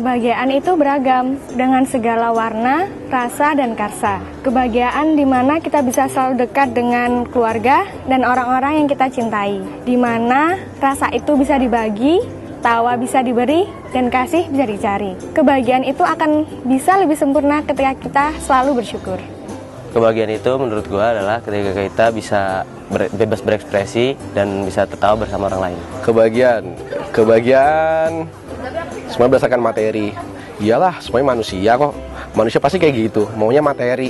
Kebahagiaan itu beragam, dengan segala warna, rasa, dan karsa. Kebahagiaan di mana kita bisa selalu dekat dengan keluarga dan orang-orang yang kita cintai. Di mana rasa itu bisa dibagi, tawa bisa diberi, dan kasih bisa dicari. Kebahagiaan itu akan bisa lebih sempurna ketika kita selalu bersyukur. Kebahagiaan itu menurut gue adalah ketika kita bisa bebas berekspresi dan bisa tertawa bersama orang lain. Kebahagiaan semua berdasarkan materi. Iyalah, semuanya manusia kok. Manusia pasti kayak gitu, maunya materi.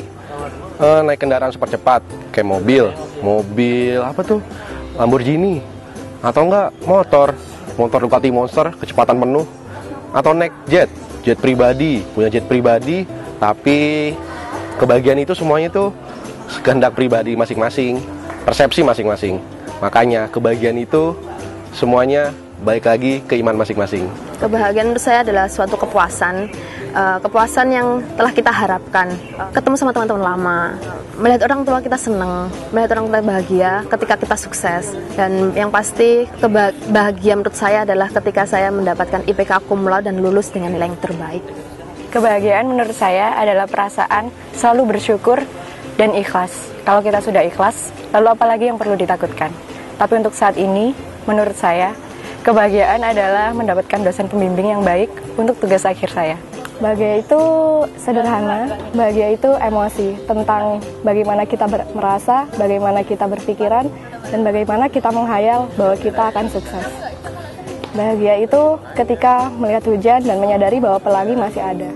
Naik kendaraan super cepat, kayak mobil apa tuh? Lamborghini. Atau enggak motor Ducati Monster, kecepatan penuh. Atau naik jet pribadi, punya jet pribadi, tapi kebahagiaan itu semuanya tuh kehendak pribadi masing-masing, persepsi masing-masing. Makanya kebahagiaan itu semuanya balik lagi ke iman masing-masing. Kebahagiaan menurut saya adalah suatu kepuasan, kepuasan yang telah kita harapkan. Ketemu sama teman-teman lama, melihat orang tua kita senang, melihat orang tua bahagia ketika kita sukses. Dan yang pasti kebahagiaan menurut saya adalah ketika saya mendapatkan IPK cum laude dan lulus dengan nilai yang terbaik. Kebahagiaan menurut saya adalah perasaan selalu bersyukur dan ikhlas. Kalau kita sudah ikhlas, lalu apa lagi yang perlu ditakutkan? Tapi untuk saat ini, menurut saya, kebahagiaan adalah mendapatkan dosen pembimbing yang baik untuk tugas akhir saya. Bahagia itu sederhana, bahagia itu emosi, tentang bagaimana kita merasa, bagaimana kita berpikiran, dan bagaimana kita menghayal bahwa kita akan sukses. Bahagia itu ketika melihat hujan dan menyadari bahwa pelangi masih ada.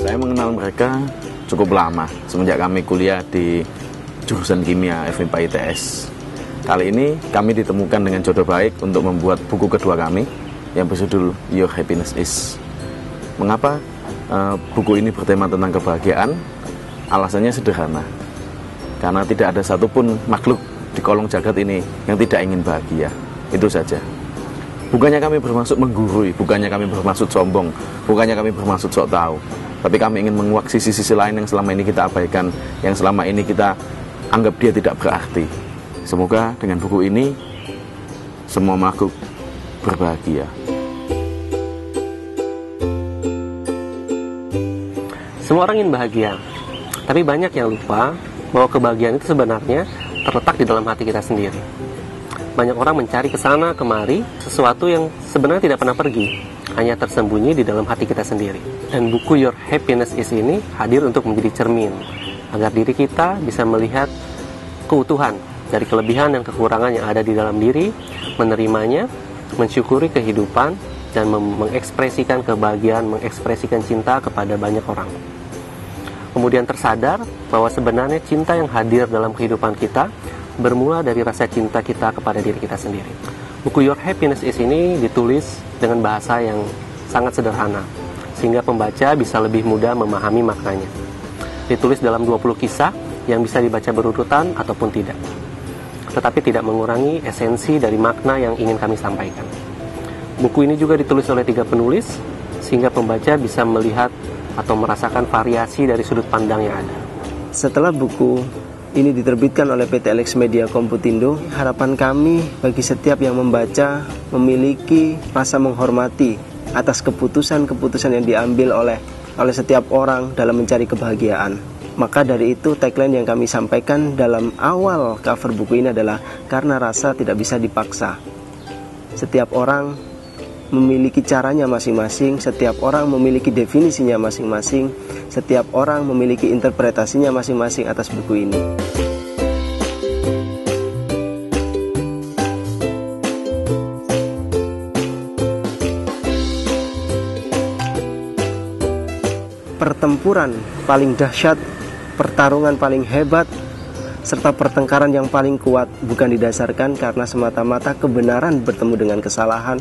Saya mengenal mereka cukup lama, semenjak kami kuliah di jurusan kimia FMIPA ITS. Kali ini kami ditemukan dengan jodoh baik untuk membuat buku kedua kami yang berjudul Your Happiness Is. Mengapa buku ini bertema tentang kebahagiaan? Alasannya sederhana, karena tidak ada satupun makhluk di kolong jagat ini yang tidak ingin bahagia. Itu saja. Bukannya kami bermaksud menggurui, bukannya kami bermaksud sombong, bukannya kami bermaksud sok tahu, tapi kami ingin menguak sisi-sisi lain yang selama ini kita abaikan, yang selama ini kita anggap dia tidak berarti. Semoga dengan buku ini semua makhluk berbahagia. Semua orang ingin bahagia, tapi banyak yang lupa bahwa kebahagiaan itu sebenarnya terletak di dalam hati kita sendiri. Banyak orang mencari kesana kemari sesuatu yang sebenarnya tidak pernah pergi, hanya tersembunyi di dalam hati kita sendiri. Dan buku Your Happiness Is ini hadir untuk menjadi cermin, agar diri kita bisa melihat keutuhan dari kelebihan dan kekurangan yang ada di dalam diri, menerimanya, mensyukuri kehidupan, dan mengekspresikan kebahagiaan, mengekspresikan cinta kepada banyak orang. Kemudian tersadar bahwa sebenarnya cinta yang hadir dalam kehidupan kita bermula dari rasa cinta kita kepada diri kita sendiri. Buku Your Happiness Is ini ditulis dengan bahasa yang sangat sederhana, sehingga pembaca bisa lebih mudah memahami maknanya. Ditulis dalam 20 kisah yang bisa dibaca berurutan ataupun tidak, tetapi tidak mengurangi esensi dari makna yang ingin kami sampaikan. Buku ini juga ditulis oleh 3 penulis, sehingga pembaca bisa melihat atau merasakan variasi dari sudut pandang yang ada. Setelah buku ini diterbitkan oleh PT Alex Media Komputindo, harapan kami bagi setiap yang membaca memiliki rasa menghormati atas keputusan-keputusan yang diambil oleh setiap orang dalam mencari kebahagiaan. Maka dari itu tagline yang kami sampaikan dalam awal cover buku ini adalah karena rasa tidak bisa dipaksa. Setiap orang memiliki caranya masing-masing, setiap orang memiliki definisinya masing-masing, setiap orang memiliki interpretasinya masing-masing atas buku ini. Pertempuran paling dahsyat, pertarungan paling hebat, serta pertengkaran yang paling kuat bukan didasarkan karena semata-mata kebenaran bertemu dengan kesalahan,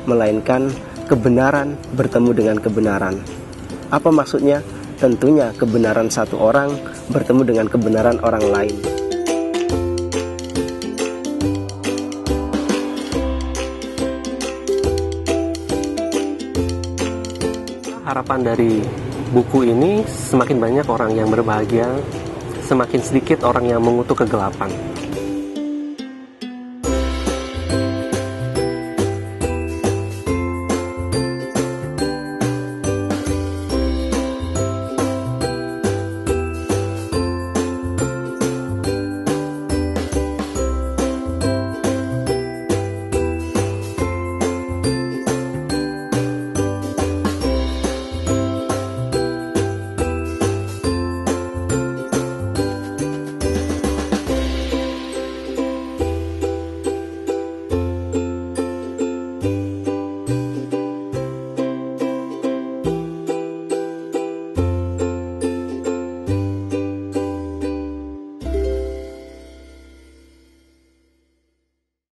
melainkan kebenaran bertemu dengan kebenaran. Apa maksudnya? Tentunya kebenaran satu orang bertemu dengan kebenaran orang lain. harapan dari buku ini semakin banyak orang yang berbahagia, semakin sedikit orang yang mengutuk kegelapan.